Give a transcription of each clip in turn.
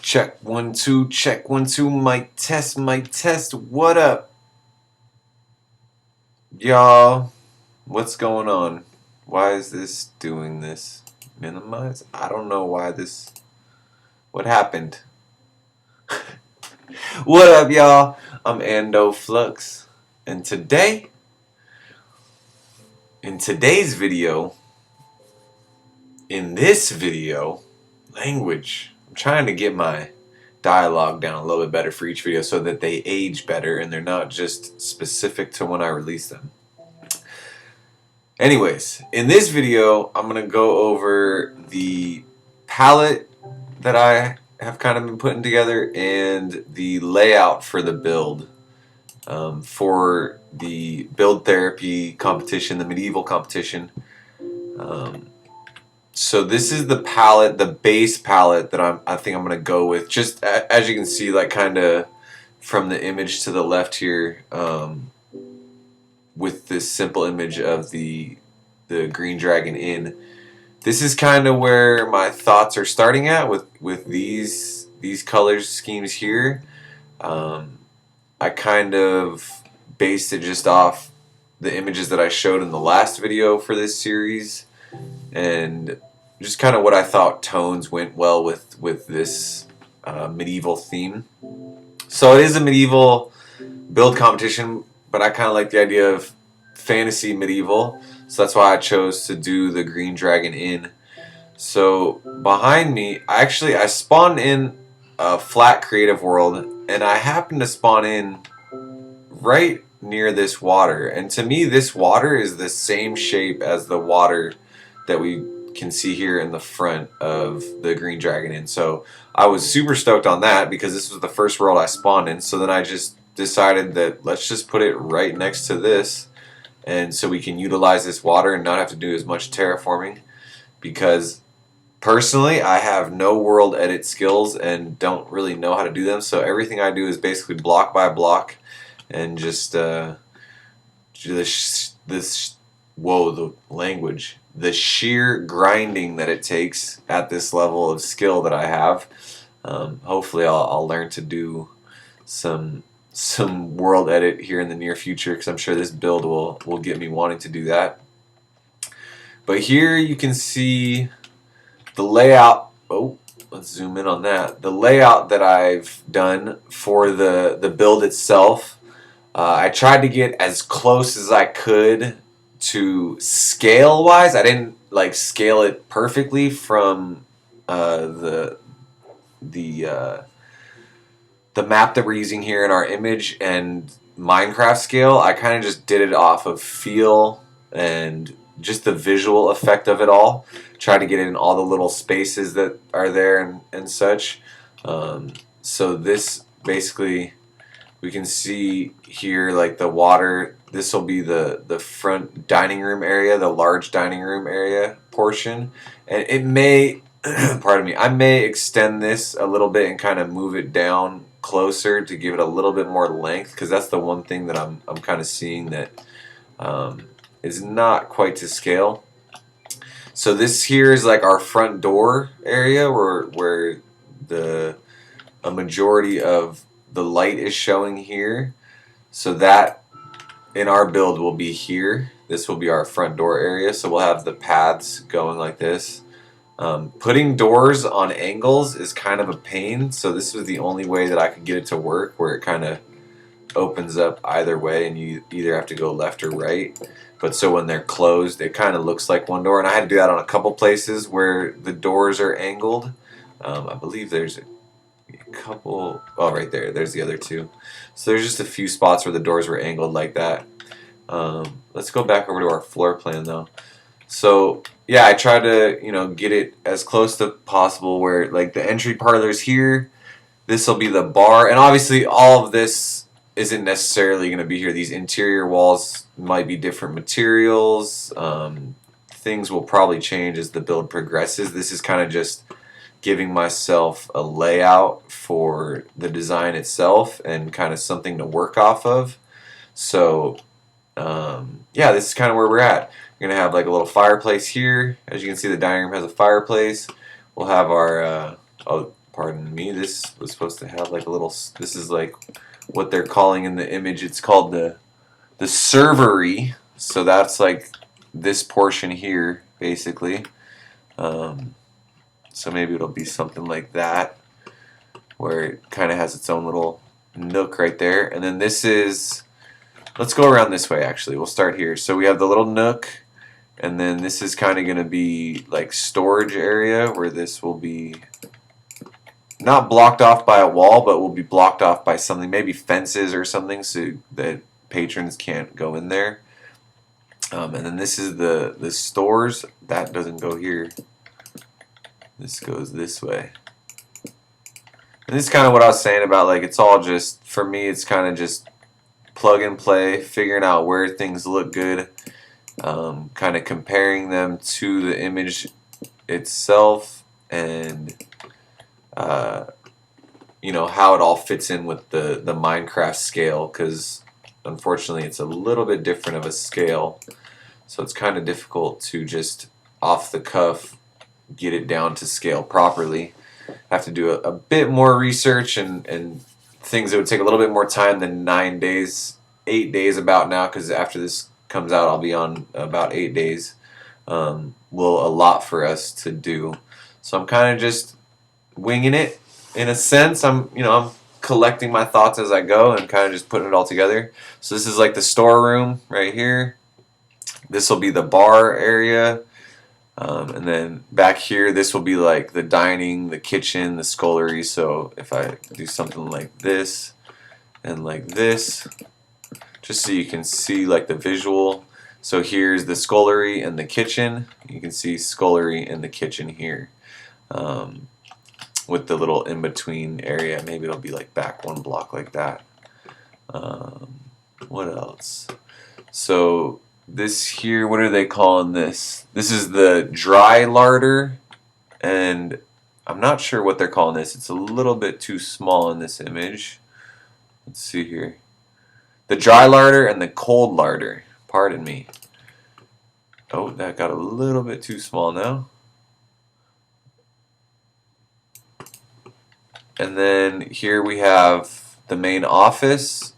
Check 1 2, check 1 2, mic test, what up? Y'all, what's going on? Why is this doing this? Minimize? I don't know why this. What happened? What up, y'all? I'm Ando Flux, and in today's video, language. I'm trying to get my dialogue down a little bit better for each video so that they age better and they're not just specific to when I release them. Anyways, in this video, I'm going to go over the palette that I have kind of been putting together and the layout for the build. For the build therapy competition, the medieval competition. So this is the palette, the base palette that I think I'm gonna go with. Just as you can see, like kind of from the image to the left here, with this simple image of the green dragon inn. This is kind of where my thoughts are starting at with these color schemes here. I kind of based it just off the images that I showed in the last video for this series, and just kind of what I thought tones went well with this medieval theme. So it is a medieval build competition, but I kind of like the idea of fantasy medieval, so that's why I chose to do the Green Dragon Inn. So behind me, I spawned in a flat creative world, and I happened to spawn in right near this water, and to me this water is the same shape as the water that we can see here in the front of the Green Dragon Inn. So I was super stoked on that because this was the first world I spawned in. So then I just decided that let's just put it right next to this, and so we can utilize this water and not have to do as much terraforming, because personally I have no world edit skills and don't really know how to do them. So everything I do is basically block by block, and just the language, the sheer grinding that it takes at this level of skill that I have. Hopefully I'll learn to do some world edit here in the near future, because I'm sure this build will get me wanting to do that. But here you can see the layout. Oh, let's zoom in on that. The layout that I've done for the build itself. I tried to get as close as I could to scale wise. I didn't like scale it perfectly from the map that we're using here in our image and Minecraft scale. I kind of just did it off of feel and just the visual effect of it all. Try to get it in all the little spaces that are there and such. So this basically, we can see here like the water. This will be the front dining room area, the large dining room area portion, and it may pardon me, I may extend this a little bit and kind of move it down closer to give it a little bit more length, because that's the one thing that I'm kind of seeing that is not quite to scale. So this here is like our front door area where a majority of the light is showing here. So that in our build will be here. This will be our front door area, so we'll have the paths going like this. Putting doors on angles is kind of a pain, so this was the only way that I could get it to work, where it kind of opens up either way and you either have to go left or right. But so when they're closed, it kind of looks like one door, and I had to do that on a couple places where the doors are angled. I believe there's a couple. Oh, right there's the other two. So there's just a few spots where the doors were angled like that. Let's go back over to our floor plan though. So yeah, I try to get it as close to possible, where like the entry parlor's here. This will be the bar, and obviously all of this isn't necessarily going to be here. These interior walls might be different materials. Things will probably change as the build progresses. This is kind of just giving myself a layout for the design itself and kind of something to work off of. So yeah, this is kind of where we're at. We're going to have like a little fireplace here. As you can see, the dining room has a fireplace. We'll have our, oh, pardon me, this was supposed to have like a little, this is like what they're calling in the image, it's called the servery. So that's like this portion here, basically. So maybe it'll be something like that, where it kind of has its own little nook right there. And then this is, let's go around this way actually. We'll start here. So we have the little nook, and then this is kind of going to be like storage area, where this will be not blocked off by a wall, but will be blocked off by something, maybe fences or something, so that patrons can't go in there. And then this is the stores. That doesn't go here. This goes this way. And this is kind of what I was saying about, like, it's all just, for me, it's kind of just plug and play, figuring out where things look good, kind of comparing them to the image itself, and you know, how it all fits in with the Minecraft scale, because unfortunately it's a little bit different of a scale, so it's kind of difficult to just off the cuff get it down to scale properly. I have to do a bit more research and things that would take a little bit more time than 9 days, 8 days about now, because after this comes out I'll be on about 8 days. Will a lot for us to do, so I'm kind of just winging it in a sense. I'm collecting my thoughts as I go and kind of just putting it all together. So this is like the storeroom right here. This will be the bar area. And then back here, this will be like the dining, the kitchen, the scullery. So if I do something like this and like this, just so you can see like the visual. So here's the scullery and the kitchen. You can see scullery and the kitchen here. With the little in-between area. Maybe it'll be like back one block like that. What else? So this here, what are they calling this? This is the dry larder, and I'm not sure what they're calling this. It's a little bit too small in this image. Let's see here. The dry larder and the cold larder. Pardon me. Oh, that got a little bit too small now. And then here we have the main office.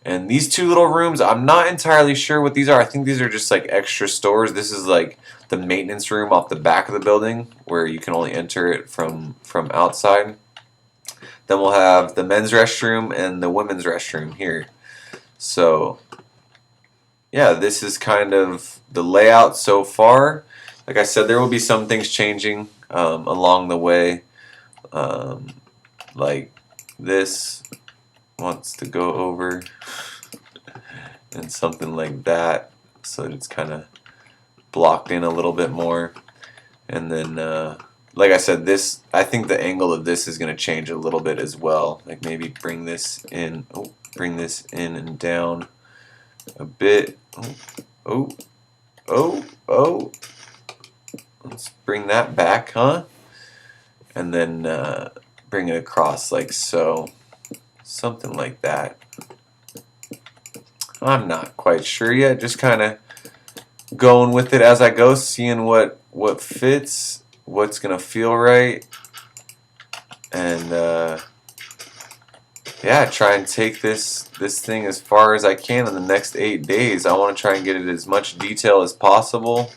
And these two little rooms, I'm not entirely sure what these are. I think these are just like extra stores. This is like the maintenance room off the back of the building, where you can only enter it from outside. Then we'll have the men's restroom and the women's restroom here. So yeah, this is kind of the layout so far. Like I said, there will be some things changing along the way. Like this wants to go over and something like that, so it's kind of blocked in a little bit more. And then like I said, this, I think the angle of this is going to change a little bit as well. Like maybe bring this in, bring this in and down a bit. Let's bring that back, huh? And then bring it across like so. Something like that. I'm not quite sure yet. Just kind of going with it as I go, seeing what fits, what's gonna feel right, and yeah, try and take this thing as far as I can in the next 8 days. I want to try and get it as much detail as possible,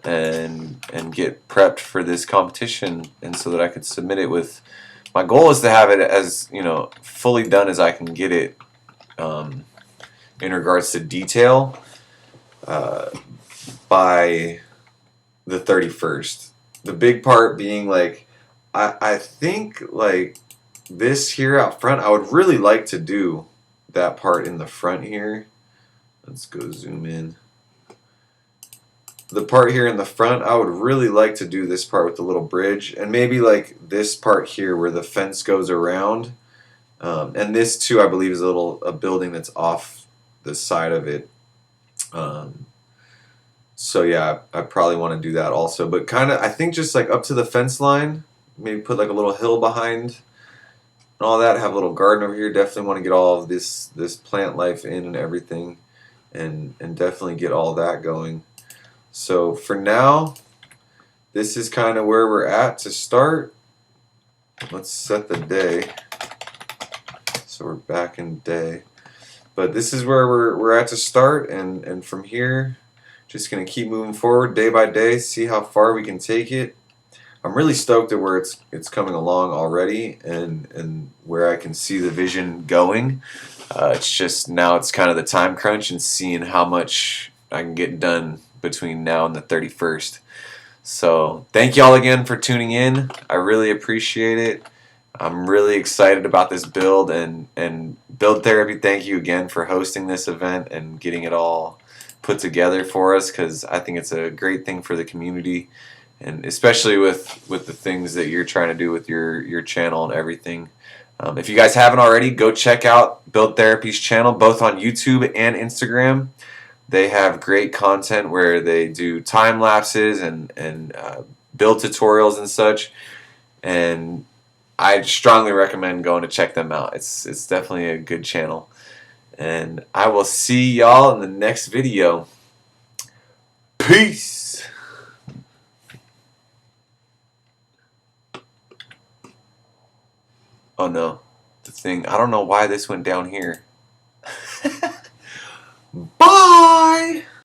and get prepped for this competition, and so that I could submit it with. My goal is to have it as, fully done as I can get it in regards to detail by the 31st. The big part being, like, I think, like, this here out front, I would really like to do that part in the front here. Let's go zoom in. The part here in the front, I would really like to do this part with the little bridge, and maybe like this part here where the fence goes around. And this too, I believe, is a building that's off the side of it. So yeah, I probably want to do that also. But kind of, I think just like up to the fence line, maybe put like a little hill behind and all that. Have a little garden over here. Definitely want to get all of this plant life in and everything, and definitely get all that going. So for now, this is kind of where we're at to start. let's set the day. So we're back in day. But this is where we're at to start, and from here, just gonna keep moving forward day by day, see how far we can take it. I'm really stoked at where it's coming along already, and where I can see the vision going. It's just now it's kind of the time crunch and seeing how much I can get done between now and the 31st. So thank y'all again for tuning in. I really appreciate it. I'm really excited about this build, and Build Therapy, thank you again for hosting this event and getting it all put together for us, because I think it's a great thing for the community, and especially with the things that you're trying to do with your channel and everything. If you guys haven't already, go check out Build Therapy's channel, both on YouTube and Instagram. They have great content where they do time lapses and build tutorials and such, and I strongly recommend going to check them out. It's definitely a good channel. And I will see y'all in the next video. Peace! Oh no. The thing, I don't know why this went down here. Bye!